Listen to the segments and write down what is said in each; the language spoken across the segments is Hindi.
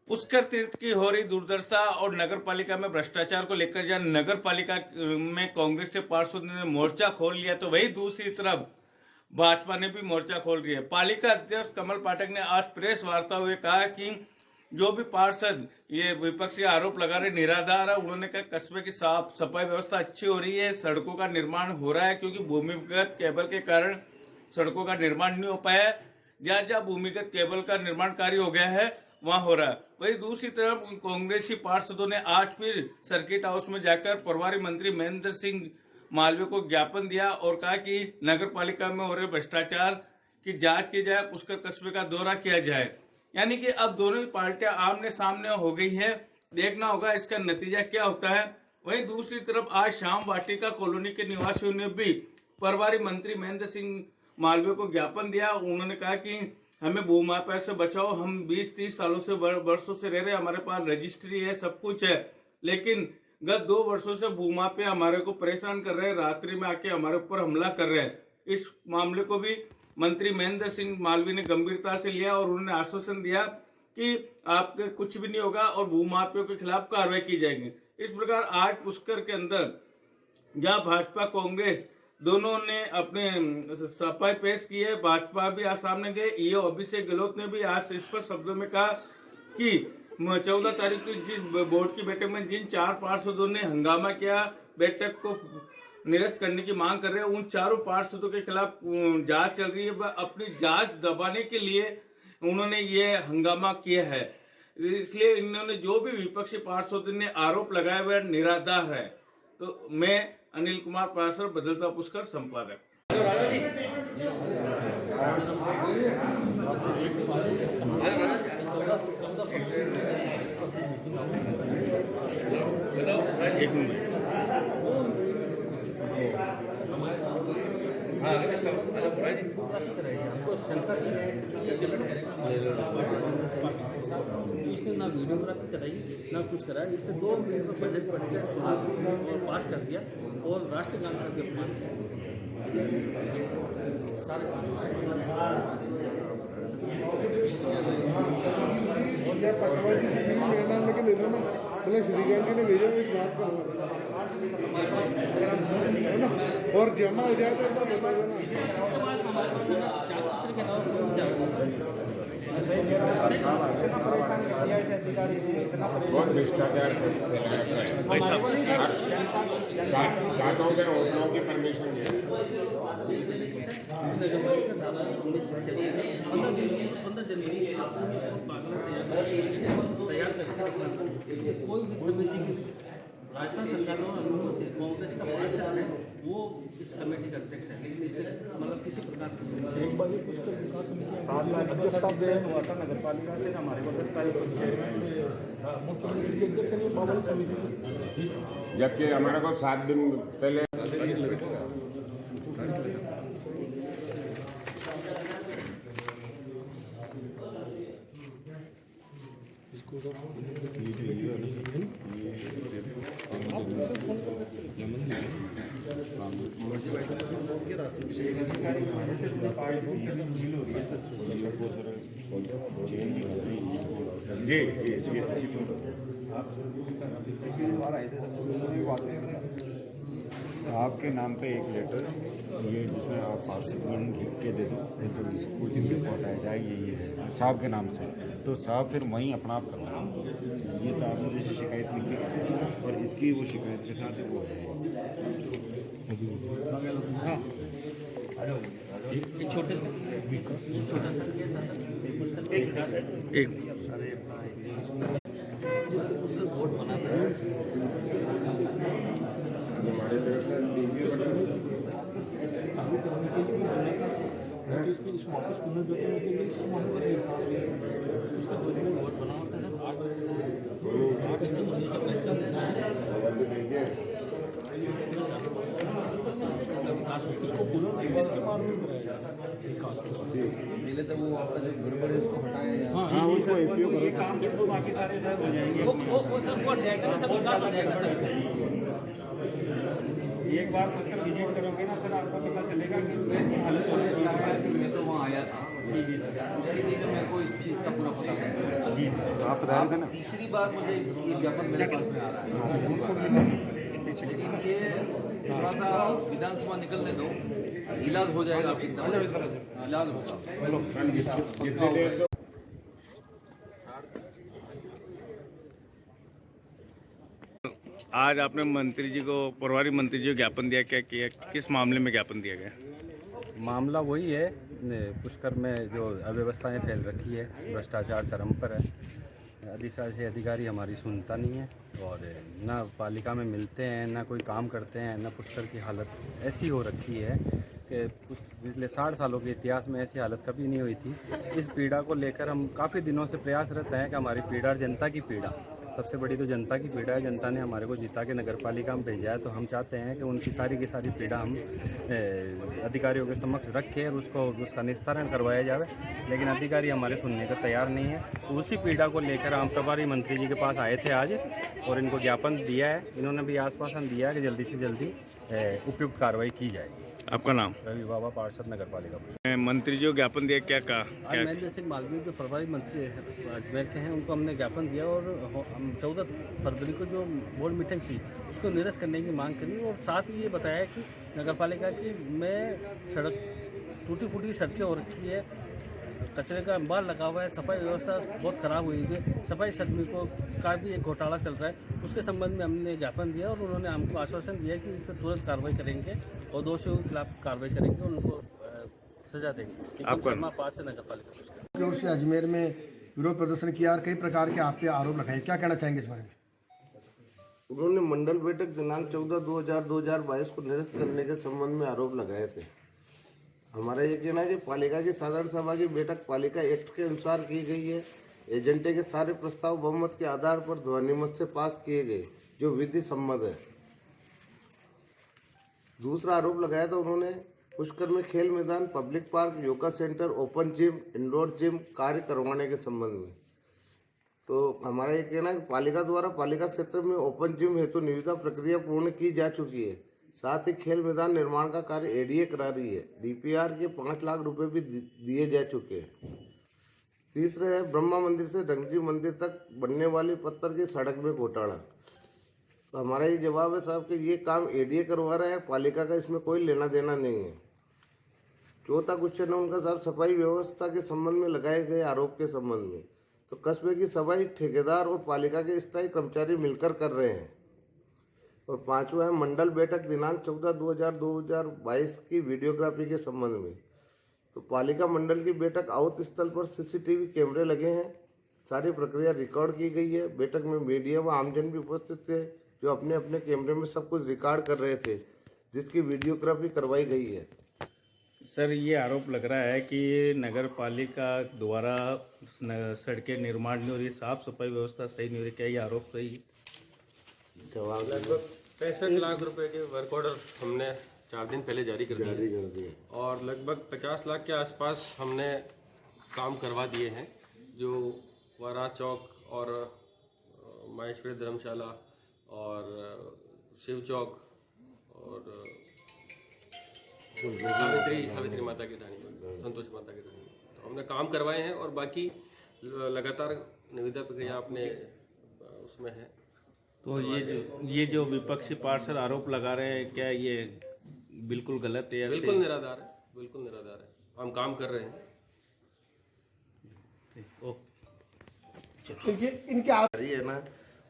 पुष्कर तीर्थ की हो रही दुर्दशा और नगर पालिका में भ्रष्टाचार को लेकर जहां नगर पालिका में कांग्रेस के पार्षदों ने मोर्चा खोल लिया तो वही दूसरी तरफ भाजपा ने भी मोर्चा खोल रही है। पालिका अध्यक्ष कमल पाठक ने आज प्रेस वार्ता हुए कहा कि जो भी पार्षद ये विपक्षी आरोप लगा रहे निराधार है। उन्होंने कहा कस्बे की साफ सफाई व्यवस्था अच्छी हो रही है, सड़कों का निर्माण हो रहा है क्योंकि भूमिगत केबल के कारण सड़कों का निर्माण नहीं हो पाया है। जहाँ जहाँ भूमिगत केबल का निर्माण कार्य हो गया है वहां हो रहा है। वही दूसरी तरफ कांग्रेसी पार्षदों ने आज फिर सर्किट हाउस में जाकर प्रभारी मंत्री महेंद्र सिंह मालवीय को ज्ञापन दिया और कहा कि नगर पालिका में हो रहे भ्रष्टाचार की जांच की जाए, पुष्कर कस्बे का दौरा किया जाए। यानी कि अब दोनों ही पार्टियां आमने सामने हो गई है, देखना होगा इसका नतीजा क्या होता है। वहीं दूसरी तरफ आज शाम वाटिका कॉलोनी के निवासियों ने भी प्रभारी मंत्री महेंद्र सिंह मालवीय को ज्ञापन दिया। उन्होंने कहा कि हमें भूमाफिया से बचाओ, हम 20-30 सालों से वर्षों से रह रहे हैं, हमारे पास रजिस्ट्री है, सब कुछ है, लेकिन गत 2 वर्षों से भूमाफिया हमारे को परेशान कर रहे हैं, रात्रि में आके हमारे ऊपर हमला कर रहे हैं। इस मामले को भी मंत्री महेंद्र सिंह मालवीय ने गंभीरता से लिया और उन्होंने आश्वासन दिया कि आपके कुछ भी नहीं होगा और भूमाफियों के खिलाफ कार्रवाई की जाएगी। इस प्रकार आज पुष्कर के अंदर जहां भाजपा कांग्रेस दोनों ने अपने सफाई पेश की है, भाजपा भी आज सामने गए। ईओ अभिषेक गहलोत ने भी आज स्पष्ट शब्दों में कहा कि 14 तारीख की जिस बोर्ड की बैठक में जिन 4 पार्षदों ने हंगामा किया, बैठक को निरस्त करने की मांग कर रहे हैं, उन चारों पार्षदों के खिलाफ जांच चल रही है। वह अपनी जांच दबाने के लिए उन्होंने ये हंगामा किया है। इसलिए इन्होंने जो भी विपक्षी पार्षदों ने आरोप लगाया वह निराधार है। तो मैं अनिल कुमार पाराशर, बदलता पुष्कर संपादक। एक मिनट इसने ना वीडियोग्राफी कराई ना कुछ कराया। इससे 2 मिनट में बजट पढ़ के सुना और पास कर दिया और राष्ट्रीय गान करके अपमान सारे लेकिन इन्होंने बोले श्रीकांत जी ने भेजा एक बात का और जमा हो जाए तो बता बहुत भ्रष्टाचार घाटों के होटलों की परमिशन है। 15 जनवरी से तैयार करके रखना था। कोई भी समिति की राजस्थान सरकार और अनुमति कांग्रेस का पार्षद है वो इस कमेटी का अध्यक्ष है, लेकिन इसमें मतलब किसी प्रकार का एक बार पुष्कर विकास समिति हुआ था नगर पालिका से हमारे को 10 तारीख को मुख्यमंत्री के अध्यक्ष ने बाबा समिति, जबकि हमारे को 7 दिन पहले साहब के नाम पे एक लेटर ये जिसमें आप पार्षदगण लिख के दे दो, जैसे कुछ दिन रिपोर्ट आ जाए ये है साहब के नाम से, तो साहब फिर वहीं अपना आप करना। ये तो आपने जैसे शिकायत लिखी और इसकी वो शिकायत के साथ वो है। हाँ एक छोटे से एक पुस्तक वोट बनाता है हमारे तरफ से चालू करने के लिए इसमें इसको वापस पुनर्गठन के लिए इसका उसका वोट बना होता है। इसको पुनर्निवेश के मार्ग में कराया जाता है विकास को। पहले तो वो आपका जो गड़बड़ है उसको हटाया। हाँ उसको उपयोग करो, काम कर दो, बाकी सारे इधर हो जाएंगे। वो सब हो जाएगा ना, सब विकास हो जाएगा सब। एक बार उसका विजिट करोगे ना सर, आपको पता चलेगा कि वैसी हालत हो मैं तो वहाँ आया था, उसी दिन मेरे को इस चीज़ का पूरा पता चला। आप बता रहे थे ना। तीसरी बार मुझे ये ज्ञापन मेरे पास में आ रहा है, तीसरी बार। लेकिन ये थोड़ा सा विधानसभा निकलने दो, इलाज हो जाएगा, आप चिंता मत करो, इलाज होगा। आज आपने मंत्री जी को, प्रभारी मंत्री जी को ज्ञापन दिया, क्या किया, किस मामले में ज्ञापन दिया गया? मामला वही है, पुष्कर में जो अव्यवस्थाएं फैल रखी है, भ्रष्टाचार चरम पर है। अधिशासी अधिकारी हमारी सुनता नहीं है और ना पालिका में मिलते हैं, ना कोई काम करते हैं, ना पुष्कर की हालत ऐसी हो रखी है कि पिछले 60 सालों के इतिहास में ऐसी हालत कभी नहीं हुई थी। इस पीड़ा को लेकर हम काफ़ी दिनों से प्रयासरत हैं कि हमारी पीड़ा, जनता की पीड़ा, सबसे बड़ी तो जनता की पीड़ा है। जनता ने हमारे को जिता के नगर पालिका में भेजा है, तो हम चाहते हैं कि उनकी सारी की सारी पीड़ा हम अधिकारियों के समक्ष रखें और उसका निस्तारण करवाया जाए। लेकिन अधिकारी हमारे सुनने को तैयार नहीं है। तो उसी पीड़ा को लेकर हम प्रभारी मंत्री जी के पास आए थे आज और इनको ज्ञापन दिया है। इन्होंने भी आश्वासन दिया है कि जल्दी से जल्दी उपयुक्त कार्रवाई की जाएगी। आपका नाम? रवि बाबा, पार्षद, नगर पालिका। मंत्री जी को ज्ञापन दिया, क्या कहा? आज महेंद्र सिंह मालवीय जो प्रभारी मंत्री अजमेर के हैं, उनको हमने ज्ञापन दिया और हम 14 फरवरी को जो बोर्ड मीटिंग थी उसको निरस्त करने की मांग करी और साथ ही ये बताया कि नगर पालिका की में सड़क टूटी फूटी सड़कें हो रखी है, कचरे का अंबार लगा हुआ है, सफाई व्यवस्था बहुत खराब हुई है, सफाई श्रमिकों का भी एक घोटाला चल रहा है। उसके संबंध में हमने ज्ञापन दिया और उन्होंने हमको आश्वासन दिया कि इस पर तुरंत कार्रवाई करेंगे और दोषियों के खिलाफ कार्रवाई करेंगे और उनको सजा देंगे। आपका 5 नगर पालिका की ओर से अजमेर में विरोध प्रदर्शन किया और कई प्रकार के आप पे आरोप लगाए, क्या कहना चाहेंगे इस बारे में? उन्होंने मंडल बैठक दिनांक 14/2022 को निरस्त करने के संबंध में आरोप लगाए थे। हमारा ये कहना है कि पालिका की साधारण सभा की बैठक पालिका एक्ट के अनुसार की गई है। एजेंडे के सारे प्रस्ताव बहुमत के आधार पर ध्वनिमत से पास किए गए, जो विधि सम्मत है। दूसरा आरोप लगाया था उन्होंने पुष्कर में खेल मैदान, public park, yoga centre, open gym, indoor gym कार्य करवाने के संबंध में। तो हमारा ये कहना है कि पालिका द्वारा पालिका क्षेत्र में ओपन जिम हेतु निविदा प्रक्रिया पूर्ण की जा चुकी है। साथ ही खेल मैदान निर्माण का कार्य एडीए करा रही है। डीपीआर के 5 लाख रुपए भी दिए जा चुके हैं। तीसरा है ब्रह्मा मंदिर से डंगजी मंदिर तक बनने वाली पत्थर की सड़क में घोटाला। तो हमारा ये जवाब है साहब कि ये काम एडीए करवा रहा है, पालिका का इसमें कोई लेना देना नहीं है। चौथा क्वेश्चन है उनका साहब सफाई व्यवस्था के संबंध में लगाए गए आरोप के संबंध में। तो कस्बे की सफाई ठेकेदार और पालिका के स्थायी कर्मचारी मिलकर कर रहे हैं। और पांचवा है मंडल बैठक दिनांक 14/2022 की वीडियोग्राफी के संबंध में। तो पालिका मंडल की बैठक आउट स्थल पर सीसीटीवी कैमरे लगे हैं, सारी प्रक्रिया रिकॉर्ड की गई है। बैठक में मीडिया व आमजन भी उपस्थित थे, जो अपने अपने कैमरे में सब कुछ रिकॉर्ड कर रहे थे, जिसकी वीडियोग्राफी करवाई गई है। सर, ये आरोप लग रहा है कि नगर पालिका द्वारा सड़कें निर्माण नहीं हो रही, साफ सफाई व्यवस्था सही नहीं हो रही, क्या ये आरोप सही है? जवाब लगभग 65 लाख रुपए के वर्क ऑर्डर हमने 4 दिन पहले जारी कर दिए और लगभग 50 लाख के आसपास हमने काम करवा दिए हैं, जो वारा चौक और माहेश्वरी धर्मशाला और शिव चौक और सावित्री माता की धानी, संतोष माता की धानी, तो हमने काम करवाए हैं और बाकी लगातार निविदा प्रक्रिया अपने उसमें है। तो ये जो विपक्षी पार्षद आरोप लगा रहे हैं, क्या ये बिल्कुल गलत है? बिल्कुल निराधार है, बिल्कुल निराधार है। हम काम कर रहे हैं। इनके है ना,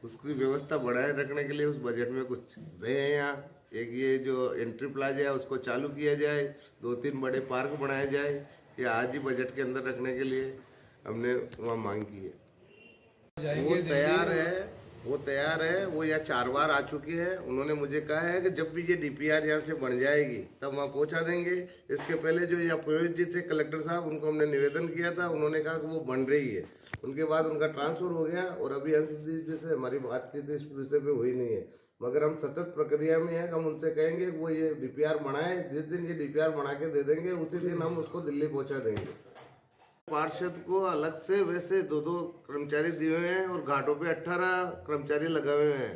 उसकी व्यवस्था बढ़ाए रखने के लिए उस बजट में कुछ रहे हैं। यहाँ एक ये जो एंट्री प्लाजा है उसको चालू किया जाए, 2-3 बड़े पार्क बनाए जाए, ये आज ही बजट के अंदर रखने के लिए हमने वहाँ मांग की है। वो तैयार है, वो यहाँ 4 बार आ चुके हैं। उन्होंने मुझे कहा है कि जब भी ये डीपीआर यहाँ से बन जाएगी तब वहाँ पहुँचा देंगे। इसके पहले जो यहाँ पुरोहित जी थे कलेक्टर साहब, उनको हमने निवेदन किया था, उन्होंने कहा कि वो बन रही है। उनके बाद उनका ट्रांसफर हो गया और अभी अंश से हमारी बात की थी, इस विषय पे हुई नहीं है। मगर हम सतत प्रक्रिया में है, हम उनसे कहेंगे वो ये डीपीआर बनाए। जिस दिन ये डीपीआर बना के दे देंगे उसी दिन हम उसको दिल्ली पहुँचा देंगे। पार्षद को अलग से वैसे 2-2 कर्मचारी दिए हुए हैं और घाटों पे 18 कर्मचारी लगाए हुए हैं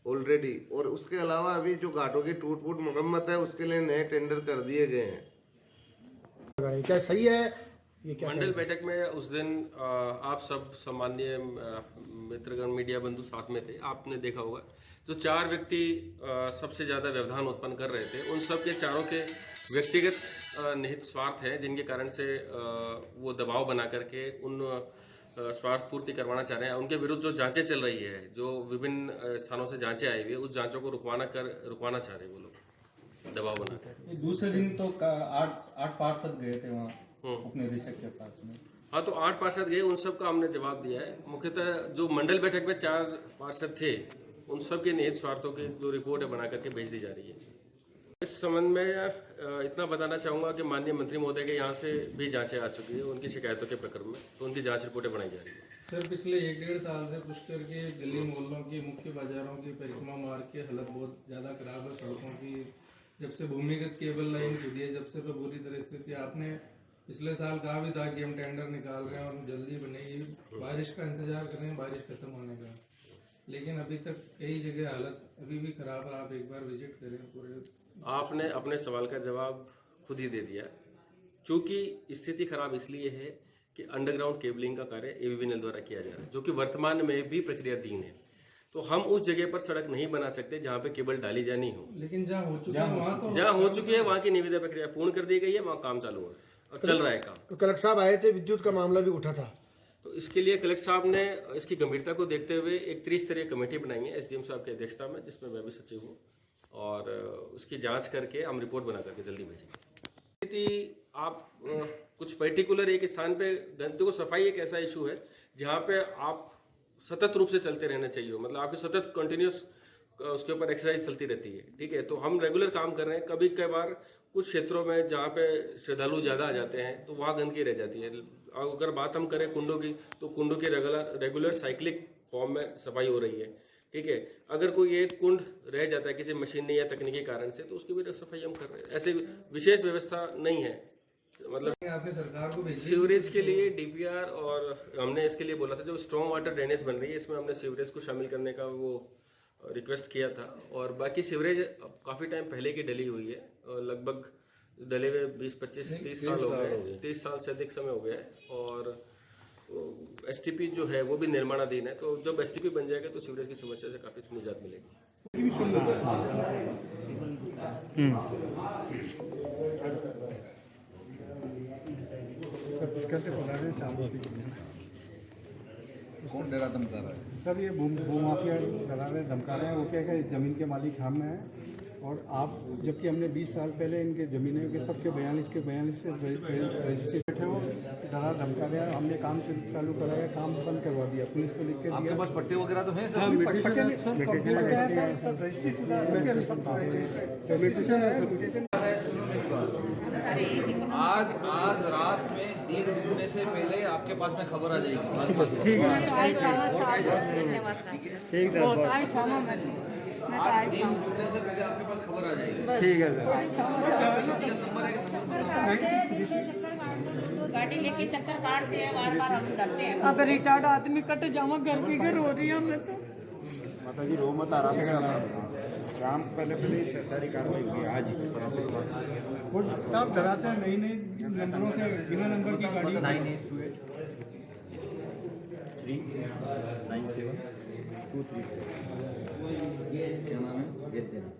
ऑलरेडी। और उसके अलावा अभी जो घाटों की टूट फूट मरम्मत है उसके लिए नए टेंडर कर दिए गए हैं। क्या सही है मंडल बैठक में उस दिन आप सब सम्माननीय मित्रगण मीडिया बंधु साथ में थे। आपने देखा होगा जो 4 व्यक्ति सबसे ज्यादा व्यवधान उत्पन्न कर रहे थे, उन सब के चारों के व्यक्तिगत निहित स्वार्थ हैं, जिनके कारण से वो दबाव बना करके उन स्वार्थ पूर्ति करवाना चाह रहे हैं। उनके विरुद्ध जो जांचें चल रही है, जो विभिन्न स्थानों से जांचें आई हुई है, उस जांचों को रुकवाना चाह रहे हैं वो लोग दबाव बनाकर। दूसरे दिन तो 8 पार्षद गए थे वहाँ उपनिदेशक के पास में। हाँ, तो 8 पार्षद गए, उन सब का हमने जवाब दिया है। मुख्यतः जो मंडल बैठक में 4 पार्षद थे, उन सब के निहित स्वार्थों की जो रिपोर्ट है बना करके भेज दी जा रही है। इस संबंध में इतना बताना चाहूंगा कि माननीय मंत्री महोदय के यहाँ से भी जांचें आ चुकी है उनकी शिकायतों के प्रकरण में, तो उनकी जांच रिपोर्टें बनाई जा रही है। सर, पिछले 1-1.5 साल से पुष्कर के गली मोहल्लों की मुख्य बाजारों की परिक्रमा मार्ग की हालत बहुत ज़्यादा खराब है। सड़कों की जब से भूमिगत केबल लाइन खुदी है, जब से तो बुरी तरह स्थिति। आपने पिछले साल कहा भी था कि हम टेंडर निकाल रहे हैं और जल्दी बनेगी, बारिश का इंतजार कर रहे हैं, बारिश खत्म होने का, लेकिन अभी तक कई जगह हालत अभी भी खराब है। आप एक बार विजिट करें पूरे। आपने अपने सवाल का जवाब खुद ही दे दिया। चूंकि स्थिति खराब इसलिए है कि अंडरग्राउंड केबलिंग का कार्य एबीवीएनएल द्वारा किया जा रहा है, जो कि वर्तमान में भी प्रक्रियाधीन है। तो हम उस जगह पर सड़क नहीं बना सकते जहां पे केबल डाली जानी हो, लेकिन जहाँ हो चुकी है वहां की निविदा प्रक्रिया पूर्ण कर दी गई है, वहां काम चालू हो रहा है और चल रहा है काम। तो कलेक्टर साहब आए थे, विद्युत का मामला भी उठा था, तो इसके लिए कलेक्टर साहब ने इसकी गंभीरता को देखते हुए एक त्रिस्तरीय कमेटी बनाई है एसडीएम साहब की अध्यक्षता में, जिसमें मैं भी सचिव हूँ, और उसकी जांच करके हम रिपोर्ट बना करके जल्दी भेजेंगे। आप कुछ पर्टिकुलर एक स्थान पे देखो, सफाई एक ऐसा इशू है जहाँ पे आप सतत रूप से चलते रहना चाहिए, मतलब आपकी सतत कंटिन्यूस उसके ऊपर एक्सरसाइज चलती रहती है, ठीक है। तो हम रेगुलर काम कर रहे हैं। कभी कभार कुछ क्षेत्रों में जहाँ पे श्रद्धालु ज्यादा आ जाते हैं तो वहाँ गंदगी रह जाती है। अगर बात हम करें कुंडों की, तो कुंडों की रेगुलर साइक्लिक फॉर्म में सफाई हो रही है, ठीक है। अगर कोई एक कुंड रह जाता है किसी मशीनरी या तकनीकी कारण से, तो उसकी भी सफाई हम कर रहे हैं। ऐसे विशेष व्यवस्था नहीं है, मतलब आपने सरकार को सीवरेज के लिए डीपीआर, और हमने इसके लिए बोला था जो स्ट्रॉन्ग वाटर ड्रेनेज बन रही है, इसमें हमने सीवरेज को शामिल करने का वो रिक्वेस्ट किया था। और बाकी सीवरेज काफ़ी टाइम पहले की डली हुई है, लगभग डले हुए 20-25-30 साल हो गए, 30 साल से अधिक समय हो गया है। और एसटीपी जो है वो भी निर्माणाधीन है, तो जब एसटीपी बन जाएगा तो सीवरेज की समस्या से काफ़ी निजात मिलेगी। कैसे बता रहे हैं शामवाटी कौन डरा धमका रहा है? सर, ये भूमाफिया डरा रहे धमका रहे हैं। वो क्या है, इस ज़मीन के मालिक हम हैं, और आप, जबकि हमने 20 साल पहले इनके ज़मीनें के सबके 42 से रजिस्ट्री बैठे हो, डरा धमका रहा है। हमने काम चालू कराया, काम बंद करवा दिया, पुलिस को लिख के दिया। आपके पास पट्टे वगैरह तो हैं सर? आज रात में दिन डूबने से पहले आपके पास में खबर आ जाएगी। ठीक है, आज दिन डूबने से पहले आपके पास खबर आ जाएगी। ठीक है। गाड़ी लेके चक्कर काटते हैं, बार हम डरते हैं। अब रिटायर्ड आदमी कट जावा, घर की घर हो रही है। मैं तो माता जी रो मत, आराम से शाम पहले सारी कार्रवाई होगी आज ही। वो साहब डराते हैं नई नंबरों से, बिना नंबर की गाड़ी। 9828397234 क्या नाम है? भेज देना।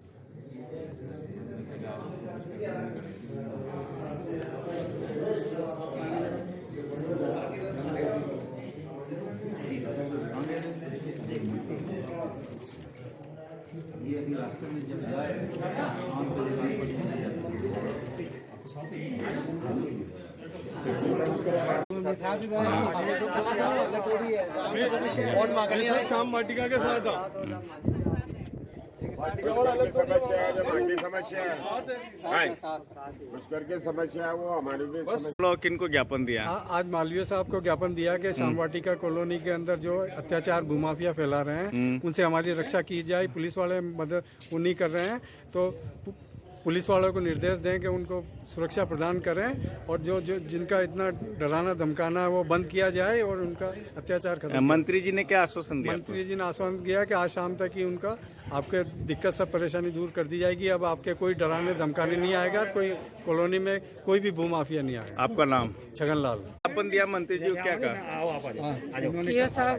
ये अभी रास्ते में जब जाए आम पे शाम वाटिका के साथ समस्या है वो हमारी भी किनको ज्ञापन दिया? आज मालवीय साहब को ज्ञापन दिया कि शाम वाटिका कॉलोनी के अंदर जो अत्याचार भूमाफिया फैला रहे हैं, उनसे हमारी रक्षा की जाए। पुलिस वाले मदद वो नहीं कर रहे हैं, तो पुलिस वालों को निर्देश दें कि उनको सुरक्षा प्रदान करें और जो जो जिनका इतना डराना धमकाना है वो बंद किया जाए और उनका अत्याचार खत्म। मंत्री जी ने क्या आश्वासन दिया? मंत्री जी ने आश्वासन दिया कि आज शाम तक ही उनका आपके दिक्कत सब परेशानी दूर कर दी जाएगी। अब आपके कोई डराने धमकाने नहीं आएगा, कोई कॉलोनी में कोई भी भूमाफिया नहीं आएगा। आपका नाम? छगन लाल। अपन दिया मंत्री जी को क्या कहा? कियो साहब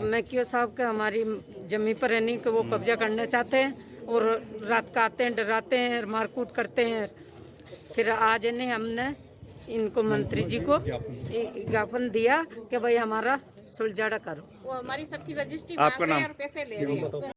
मैं कियो साहब का हमारी जमीन पर रहने को वो कब्जा करना चाहते हैं और रात का आते हैं, डराते हैं, मारकूट करते हैं। फिर आज इन्हें हमने इनको मंत्री जी को ज्ञापन दिया कि भाई हमारा सुलझाड़ा करो। वो हमारी सबकी रजिस्ट्री आपका नाम? पैसे ले रहे हैं।